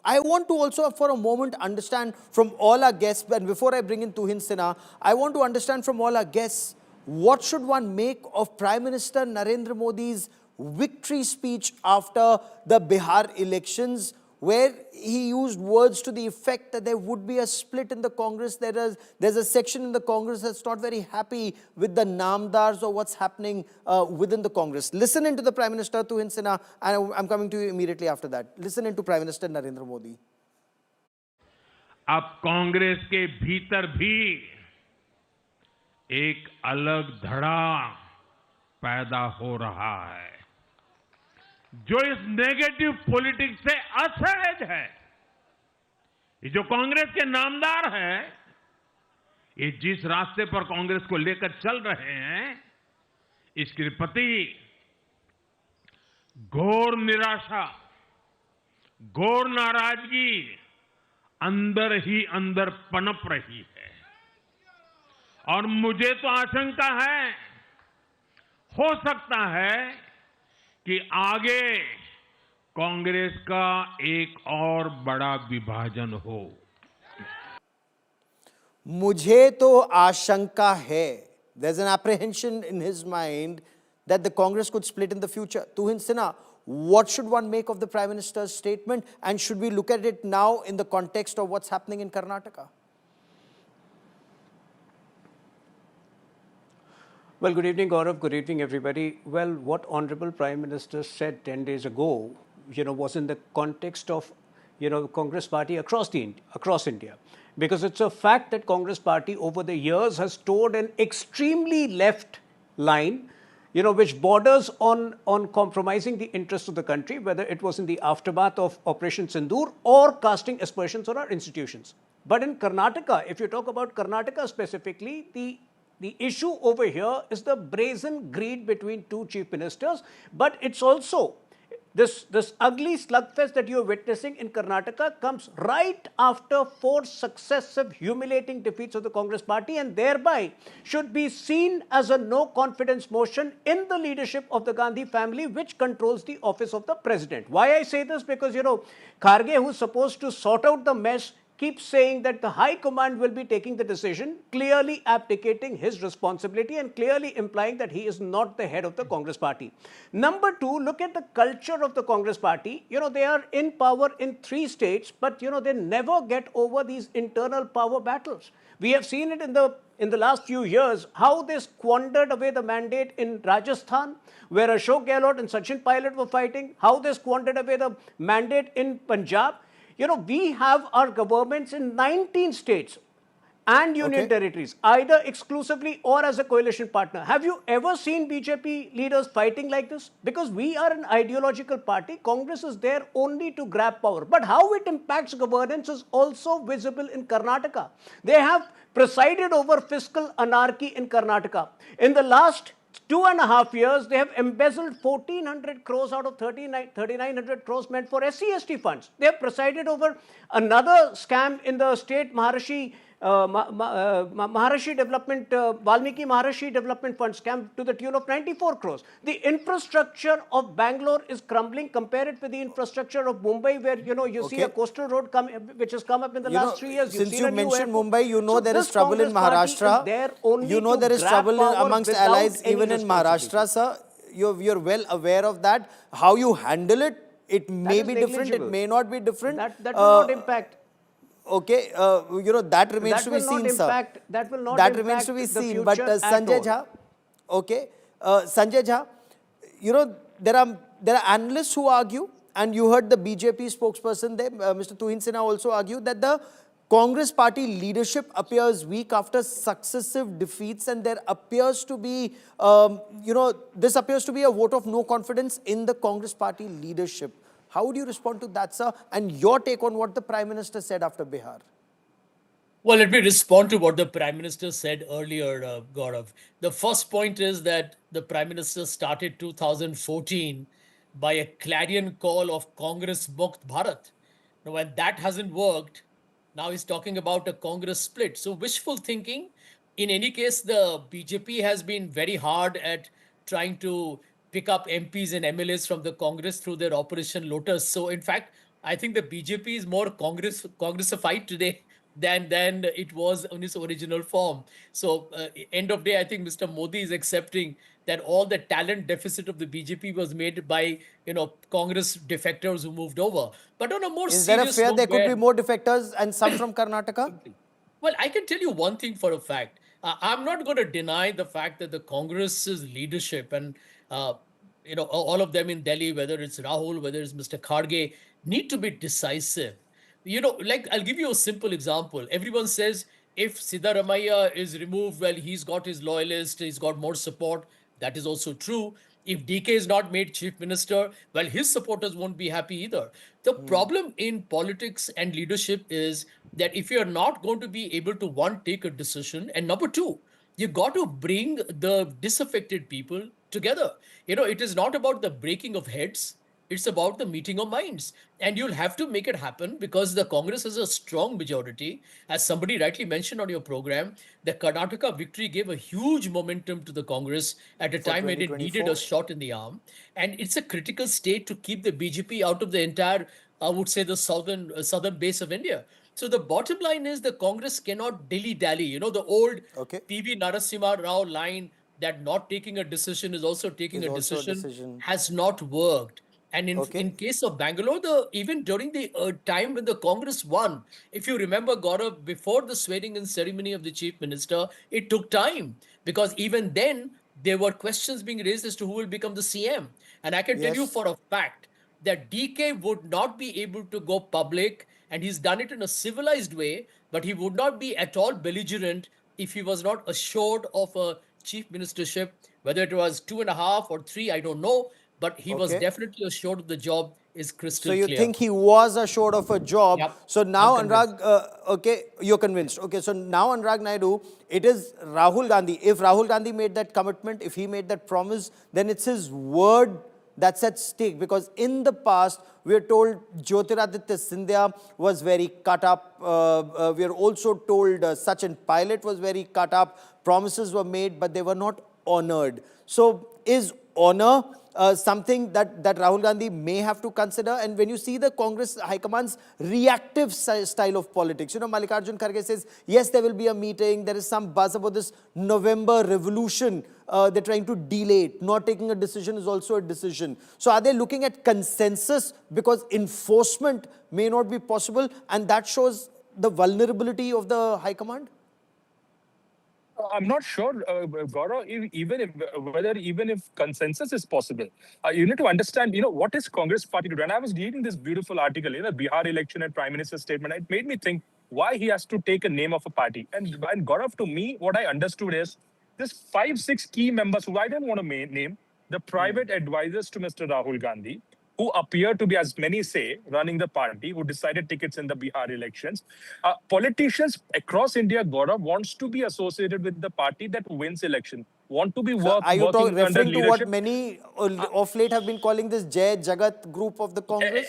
I want to also for a moment understand from all our guests, and before I bring in Tuhin Sinha, I want to understand from all our guests, what should one make of Prime Minister Narendra Modi's victory speech after the Bihar elections, where he used words to the effect that there would be a split in the Congress. There's a section in the Congress that's not very happy with the namdars or what's happening within the Congress. Listen into the Prime Minister, Tuhin Sinha, and I'm coming to you immediately after that. Listen into Prime Minister Narendra Modi. अब कांग्रेस के भीतर भी एक अलग धड़ा पैदा हो रहा है, जो इस नेगेटिव पॉलिटिक्स से असहज है। ये जो कांग्रेस के नामदार हैं, ये जिस रास्ते पर कांग्रेस को लेकर चल रहे हैं, इसके प्रति घोर निराशा, घोर नाराजगी अंदर ही अंदर पनप रही है। और मुझे तो आशंका है, हो सकता है कि आगे कांग्रेस का एक और बड़ा विभाजन हो। मुझे तो आशंका है, there's an apprehension in his mind that the Congress could split in the future. Tuhin Sinha, what should one make of the Prime Minister's statement, and should we look at it now in the context of what's happening in Karnataka? Well, good evening, Gaurav. Good evening, everybody. Well, what Honorable Prime Minister said 10 days ago, was in the context of, Congress Party across India. Because it's a fact that Congress Party over the years has toed an extremely left line, which borders on compromising the interests of the country, whether it was in the aftermath of Operation Sindoor or casting aspersions on our institutions. But in Karnataka, if you talk about Karnataka specifically, the issue over here is the brazen greed between two chief ministers, but it's also this ugly slugfest that you're witnessing in Karnataka comes right after 4 successive humiliating defeats of the Congress Party, and thereby should be seen as a no confidence motion in the leadership of the Gandhi family, which controls the office of the president. Why I say this? Because, Kharge, who's supposed to sort out the mess, keeps saying that the High Command will be taking the decision, clearly abdicating his responsibility and clearly implying that he is not the head of the Congress Party. Number 2, look at the culture of the Congress Party. They are in power in 3 states, but, they never get over these internal power battles. We have seen it in the last few years, how they squandered away the mandate in Rajasthan, where Ashok Gehlot and Sachin Pilot were fighting, how they squandered away the mandate in Punjab. We have our governments in 19 states and union territories, either exclusively or as a coalition partner. Have you ever seen BJP leaders fighting like this? Because we are an ideological party. Congress is there only to grab power. But how it impacts governance is also visible in Karnataka. They have presided over fiscal anarchy in Karnataka. In the last 2.5 years, they have embezzled 1,400 crores out of 3,900 crores meant for SC/ST funds. They have presided over another scam in the state Valmiki Development Fund scam to the tune of 94 crores. The infrastructure of Bangalore is crumbling. Compare it with the infrastructure of Mumbai, where, you see a coastal road which has come up in the last 3 years. Since you mentioned Mumbai, there is trouble in Maharashtra. There is trouble amongst allies even in Maharashtra, sir. You're well aware of that. How you handle it, it may be different, it may not be different. That will not impact. Okay, that remains to be seen, sir. That will not impact remains to be the seen. But future Sanjay Jha, Sanjay Jha, there are analysts who argue, and you heard the BJP spokesperson there, Mr. Tuhin Sinha, also argue that the Congress party leadership appears weak after successive defeats, and there appears to be, this appears to be a vote of no confidence in the Congress party leadership. How would you respond to that, sir? And your take on what the Prime Minister said after Bihar? Well, let me respond to what the Prime Minister said earlier, Gaurav. The first point is that the Prime Minister started 2014 by a clarion call of Congress Mukt Bharat. Now, when that hasn't worked, now he's talking about a Congress split. So wishful thinking. In any case, the BJP has been very hard at trying to pick up MPs and MLAs from the Congress through their Operation Lotus. So in fact, I think the BJP is more Congressified today than it was in its original form. So end of day, I think Mr. Modi is accepting that all the talent deficit of the BJP was made by Congress defectors who moved over. But on a more Is there a serious fear note, there could be where more defectors and some from Karnataka? well, I can tell you one thing for a fact. I'm not going to deny the fact that the Congress's leadership and all of them in Delhi, whether it's Rahul, whether it's Mr. Kharge, need to be decisive. Like I'll give you a simple example. Everyone says if Siddaramaiah is removed, well, he's got his loyalists, he's got more support. That is also true. If DK is not made chief minister, well, his supporters won't be happy either. The problem in politics and leadership is that if you're not going to be able to, one, take a decision, and number two, you got to bring the disaffected people together. It is not about the breaking of heads. It's about the meeting of minds. And you'll have to make it happen because the Congress has a strong majority. As somebody rightly mentioned on your program, the Karnataka victory gave a huge momentum to the Congress at a For time when it needed 2024. a shot in the arm. And it's a critical state to keep the BJP out of the entire, I would say, the southern base of India. So the bottom line is the Congress cannot dilly-dally. The old Okay. PV Narasimha Rao line that not taking a decision is also taking Is a also a decision decision. has not worked. And in Okay. case of Bangalore, even during the time when the Congress won, if you remember, Gaurav, before the swearing-in ceremony of the chief minister, it took time because even then there were questions being raised as to who will become the CM. And I can tell you Yes. for a fact that DK would not be able to go public, and he's done it in a civilized way, but he would not be at all belligerent if he was not assured of a chief ministership, whether it was 2.5 or 3, I don't know, but he was Okay. definitely assured of the job is So crystal you clear. think he was assured of a job. Yep, So I'm now convinced. Anurag, okay, you're convinced. Okay, so now Anurag Naidu, it is Rahul Gandhi. If Rahul Gandhi made that commitment, if he made that promise, then it's his word that's at stake. Because in the past, we are told Jyotiraditya Scindia was very cut up. We are also told Sachin Pilot was very cut up. Promises were made, but they were not honored. So is honor something that Rahul Gandhi may have to consider? And when you see the Congress High Command's reactive style of politics, Mallikarjun Kharge says, yes, there will be a meeting. There is some buzz about this November revolution. They're trying to delay it. Not taking a decision is also a decision. So are they looking at consensus because enforcement may not be possible? And that shows the vulnerability of the High Command? I'm not sure, Gaurav, even if consensus is possible, you need to understand, what is Congress party to do. And I was reading this beautiful article, Bihar election and Prime Minister's statement. It made me think why he has to take a name of a party. And Gaurav, to me, what I understood is this 5, 6 key members who I don't want to name, the private advisors to Mr. Rahul Gandhi, who appear to be, as many say, running the party, who decided tickets in the Bihar elections. Politicians across India, Gaurav, wants to be associated with the party that wins election, want to be So are you working under referring to what leadership. many of late have been calling this Jai Jagat group of the Congress?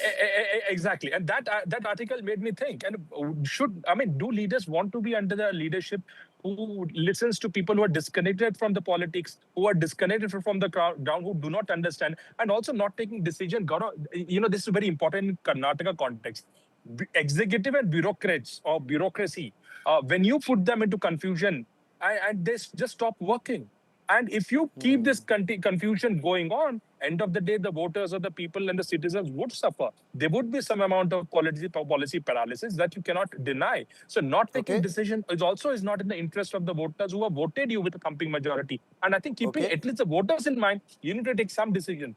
Exactly, and that article made me think. And do leaders want to be under the leadership who listens to people who are disconnected from the politics, who are disconnected from the ground, who do not understand, and also not taking decision? This is very important in Karnataka context. Executive and bureaucrats or bureaucracy, when you put them into confusion, and they just stop working. And if you keep this confusion going on, end of the day, the voters or the people and the citizens would suffer. There would be some amount of policy paralysis that you cannot deny. So not taking Okay. decision is not in the interest of the voters who have voted you with a thumping majority. And I think keeping Okay. at least the voters in mind, you need to take some decision.